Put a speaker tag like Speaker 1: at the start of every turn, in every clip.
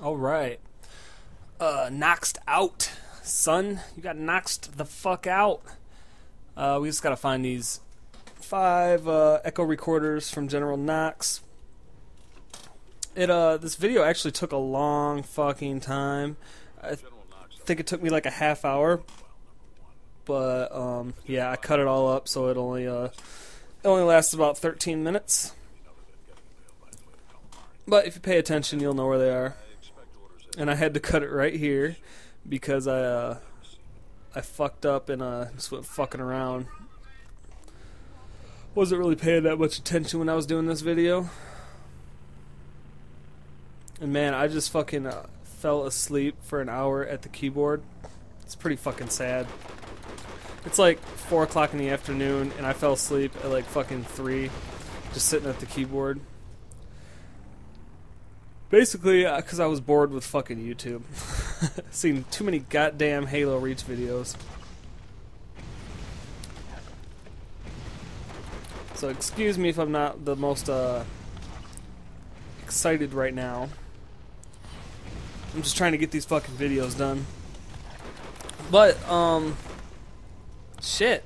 Speaker 1: All right. Knoxed out, son. You got knoxed the fuck out. We just gotta find these 5 echo recorders from General Knox. This video actually took a long fucking time. I think it took me like a half hour. But yeah, I cut it all up so it only lasts about 13 minutes. But if you pay attention, you'll know where they are. And I had to cut it right here because I fucked up and just went fucking around. Wasn't really paying that much attention when I was doing this video. And man, I just fucking fell asleep for an hour at the keyboard. It's pretty fucking sad. It's like 4 o'clock in the afternoon and I fell asleep at like fucking 3, just sitting at the keyboard. Basically, because I was bored with fucking YouTube. Seen too many goddamn Halo Reach videos. So excuse me if I'm not the most excited right now. I'm just trying to get these fucking videos done. But, shit.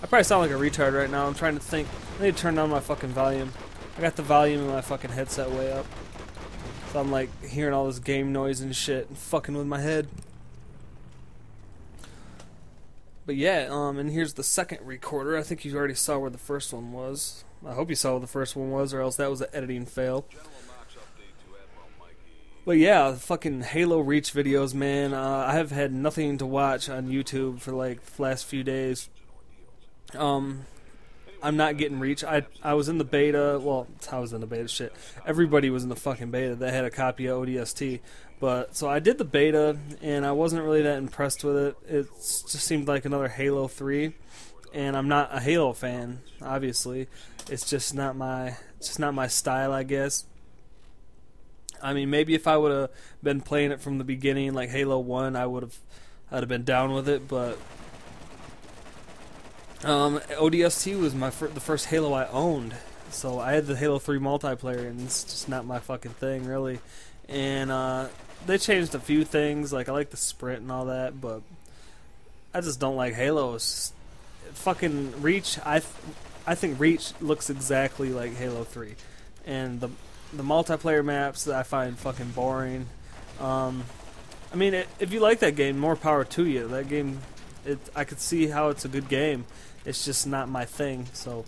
Speaker 1: I probably sound like a retard right now. I'm trying to think. I need to turn down my fucking volume. I got the volume in my fucking headset way up. So I'm like hearing all this game noise and shit and fucking with my head. But yeah, and here's the second recorder. I think you already saw where the first one was. I hope you saw where the first one was, or else that was an editing fail. But yeah, fucking Halo Reach videos, man. I have had nothing to watch on YouTube for like the last few days. I'm not getting Reach. I was in the beta. Well, I was in the beta. Shit, everybody was in the fucking beta that had a copy of ODST. But so I did the beta, and I wasn't really that impressed with it. It just seemed like another Halo 3, and I'm not a Halo fan. Obviously, it's just not my style, I guess. I mean, maybe if I would have been playing it from the beginning, like Halo 1, I'd have been down with it, but ODST was the first Halo I owned, so I had the Halo 3 multiplayer, and it's just not my fucking thing, really. And they changed a few things, like I like the sprint and all that, but I just don't like Halo. It's fucking Reach. I think Reach looks exactly like Halo 3, and the multiplayer maps I find fucking boring. I mean, if you like that game, more power to you. That game, I could see how it's a good game. It's just not my thing. So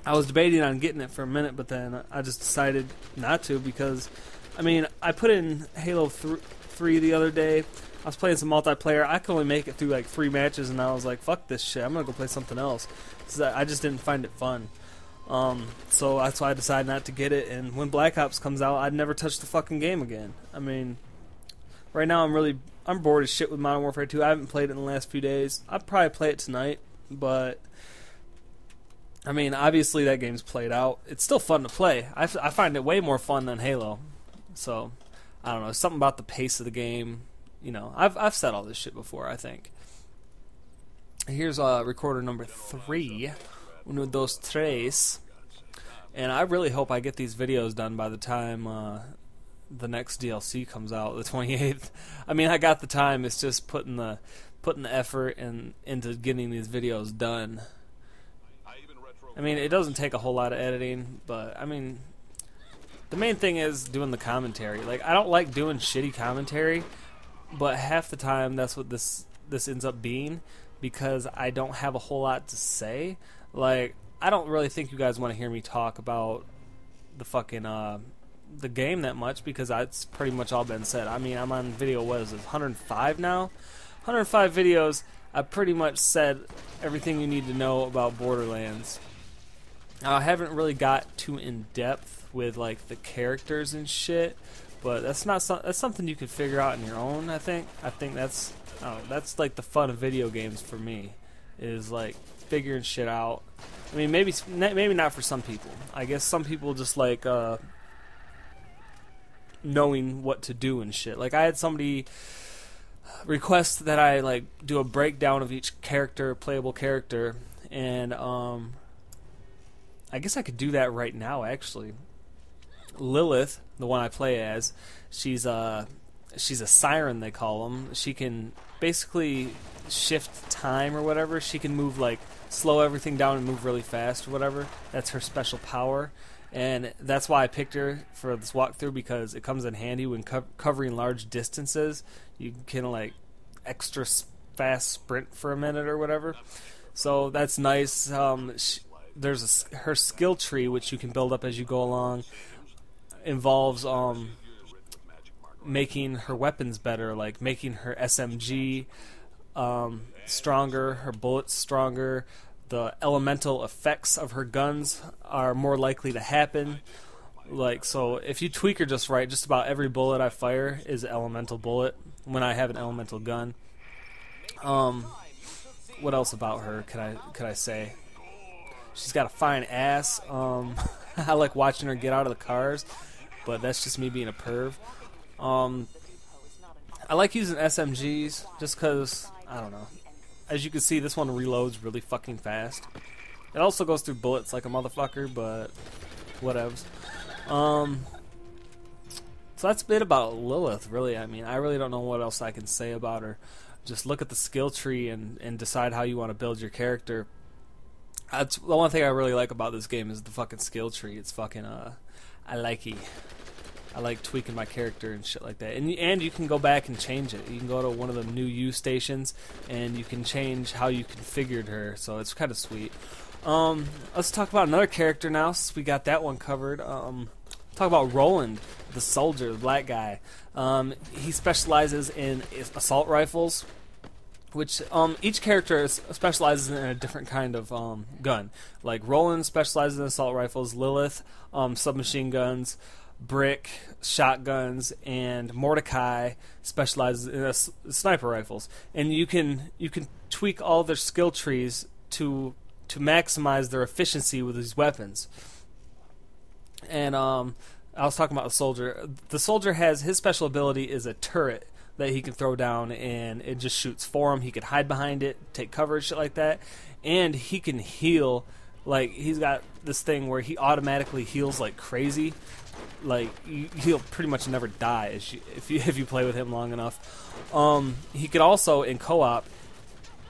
Speaker 1: I was debating on getting it for a minute, but then I just decided not to because, I mean, I put in Halo 3 the other day. I was playing some multiplayer. I could only make it through like 3 matches, and I was like, fuck this shit. I'm going to go play something else. So I just didn't find it fun. So that's why I decided not to get it, and when Black Ops comes out, I'd never touch the fucking game again. I mean, right now I'm bored as shit with Modern Warfare 2. I haven't played it in the last few days. I'll probably play it tonight, but I mean, obviously that game's played out. It's still fun to play. I find it way more fun than Halo. So, I don't know, something about the pace of the game. You know, I've said all this shit before, I think. Here's recorder number 3. Uno, dos, tres. And I really hope I get these videos done by the time the next DLC comes out, the 28th. I mean, I got the time. It's just putting the effort into getting these videos done. I mean, it doesn't take a whole lot of editing, but I mean, the main thing is doing the commentary. Like, I don't like doing shitty commentary, but half the time that's what this ends up being, because I don't have a whole lot to say. Like, I don't really think you guys want to hear me talk about the fucking the game that much, because it's pretty much all been said. I mean, I'm on video, what is it, 105 now? 105 videos. I pretty much said everything you need to know about Borderlands. I haven't really got too in depth with like the characters and shit, but that's something you could figure out on your own. I think that's that's like the fun of video games for me, is like figuring shit out. I mean, maybe not for some people. I guess some people just like knowing what to do and shit. Like, I had somebody request that I like do a breakdown of each playable character, and I guess I could do that right now, actually. Lilith, the one I play as, she's a siren, they call them. She can basically shift time or whatever. She can move, like, slow everything down and move really fast or whatever. That's her special power. And that's why I picked her for this walkthrough, because it comes in handy when covering large distances. You can, like, extra fast sprint for a minute or whatever. So that's nice. There's her skill tree, which you can build up as you go along. Involves making her weapons better, like making her SMG stronger, her bullets stronger. The elemental effects of her guns are more likely to happen. Like, so if you tweak her just right, just about every bullet I fire is an elemental bullet when I have an elemental gun. What else about her could I say? She's got a fine ass. I like watching her get out of the cars, but that's just me being a perv. I like using SMGs just because, I don't know. As you can see, this one reloads really fucking fast. It also goes through bullets like a motherfucker, but whatevs. So that's a bit about Lilith, really. I mean, I really don't know what else I can say about her. Just look at the skill tree and decide how you want to build your character. That's the one thing I really like about this game is the fucking skill tree. It's fucking, I like tweaking my character and shit like that. And you can go back and change it. You can go to one of the new U stations and you can change how you configured her. So it's kind of sweet. Let's talk about another character now, since we got that one covered. Talk about Roland, the soldier, the black guy. He specializes in assault rifles, which each character specializes in a different kind of gun. Like Roland specializes in assault rifles, Lilith, submachine guns, Brick, shotguns, and Mordecai specializes in sniper rifles. And you can tweak all their skill trees to maximize their efficiency with these weapons. And I was talking about the soldier. The soldier has his special ability is a turret that he can throw down, and it just shoots for him. He can hide behind it, take cover, shit like that, and he can heal. Like, he's got this thing where he automatically heals like crazy. Like, he'll pretty much never die if you play with him long enough. He could also, in co-op,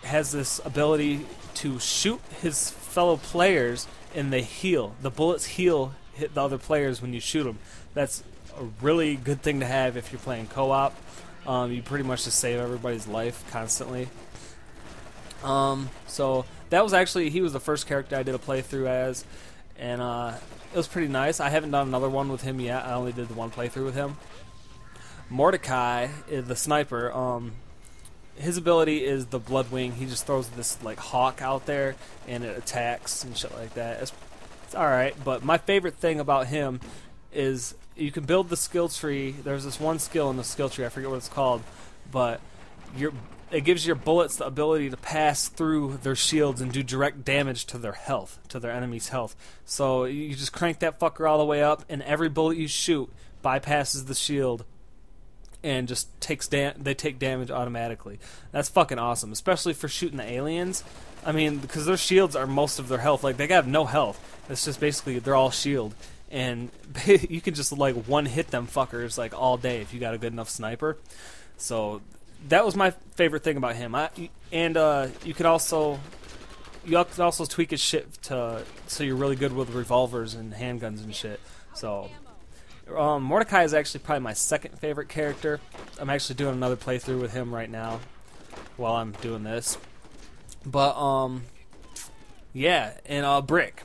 Speaker 1: has this ability to shoot his fellow players and they heal. The bullets hit the other players when you shoot them. That's a really good thing to have if you're playing co-op. You pretty much just save everybody's life constantly. So that was actually, he was the first character I did a playthrough as, and it was pretty nice. I haven't done another one with him yet. I only did the one playthrough with him. Mordecai is the sniper. His ability is the Bloodwing. He just throws this like hawk out there and it attacks and shit like that. It's alright, but my favorite thing about him is you can build the skill tree. There's this one skill in the skill tree, I forget what it's called, but it gives your bullets the ability to pass through their shields and do direct damage to their health, to their enemy's health. So you just crank that fucker all the way up, and every bullet you shoot bypasses the shield and just they take damage automatically. That's fucking awesome, especially for shooting the aliens. I mean, because their shields are most of their health. Like, they have no health. It's just basically they're all shield. And you can just like one hit them fuckers like all day if you got a good enough sniper. So that was my favorite thing about him. You could also tweak his shit so you're really good with revolvers and handguns and shit. So Mordecai is actually probably my second favorite character. I'm actually doing another playthrough with him right now while I'm doing this. But yeah, and Brick.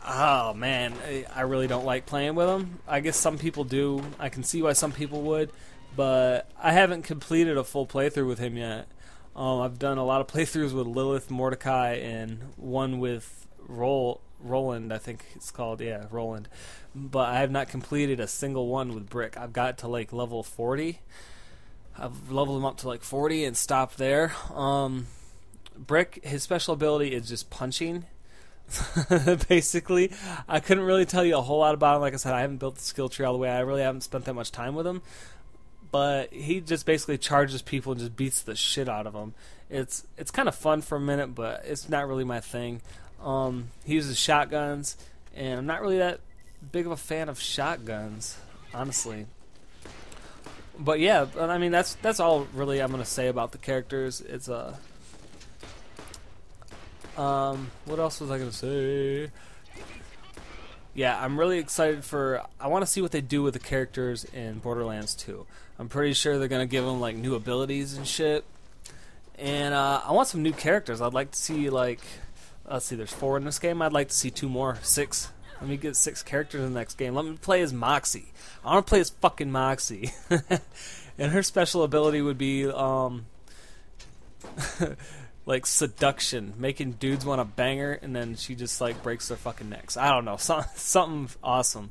Speaker 1: Oh man, I really don't like playing with him. I guess some people do. I can see why some people would, but I haven't completed a full playthrough with him yet. I've done a lot of playthroughs with Lilith, Mordecai, and one with Roland, I think it's called. Yeah, Roland. But I have not completed a single one with Brick. I've got to like level 40. I've leveled him up to like 40 and stopped there. Brick, his special ability is just punching. Basically, I couldn't really tell you a whole lot about him. Like I said, I haven't built the skill tree all the way. I really haven't spent that much time with him. But he just basically charges people and just beats the shit out of them. It's kind of fun for a minute, but it's not really my thing. He uses shotguns, and I'm not really that big of a fan of shotguns, honestly. But yeah, I mean that's all really I'm gonna say about the characters. It's what else was I gonna say? Yeah, I'm really excited for. I want to see what they do with the characters in Borderlands 2. I'm pretty sure they're gonna give them like new abilities and shit. And I want some new characters. I'd like to see like, let's see, there's 4 in this game. I'd like to see 2 more, 6. Let me get 6 characters in the next game. Let me play as Moxie. I want to play as fucking Moxie. And her special ability would be like seduction, making dudes want to bang her, and then she just like breaks their fucking necks. I don't know, something awesome.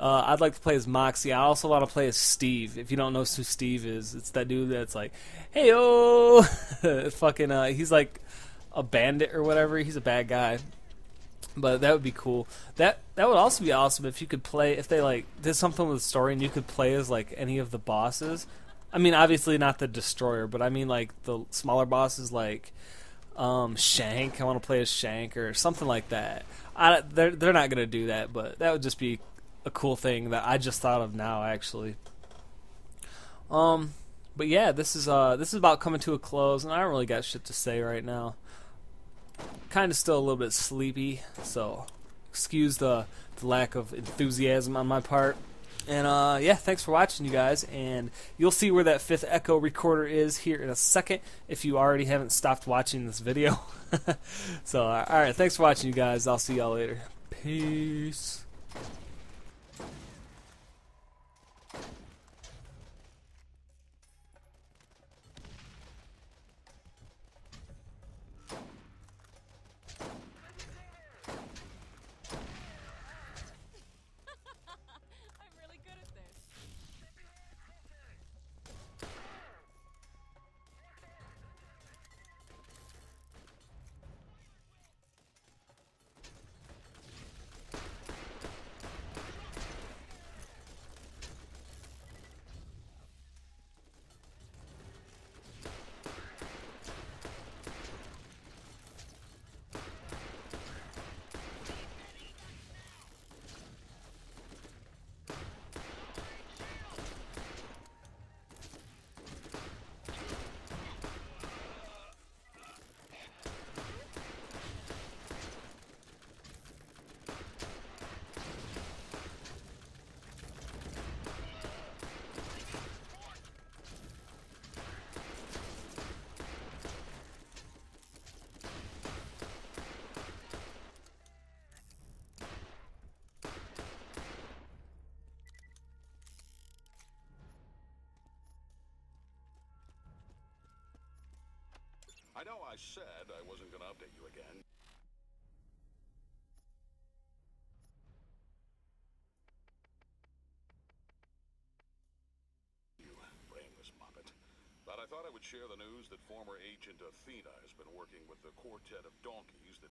Speaker 1: I'd like to play as Moxie. I also want to play as Steve. If you don't know who Steve is, it's that dude that's like, hey oh, fucking. He's like a bandit or whatever. He's a bad guy, but that would be cool. That would also be awesome if you could play. If they like did something with the story and you could play as like any of the bosses. I mean, obviously not the Destroyer, but I mean like the smaller bosses like Shank. I want to play as Shank or something like that. They're not gonna do that, but that would just be a cool thing that I just thought of now, actually. But yeah, this is about coming to a close, and I don't really got shit to say right now. Kind of still a little bit sleepy, so excuse the lack of enthusiasm on my part. And yeah, thanks for watching, you guys, and you'll see where that 5th echo recorder is here in a second if you already haven't stopped watching this video. So alright, thanks for watching, you guys. I'll see y'all later. Peace.
Speaker 2: I know I said I wasn't going to update you again. You brainless muppet. But I thought I would share the news that former agent Athena has been working with the quartet of donkeys that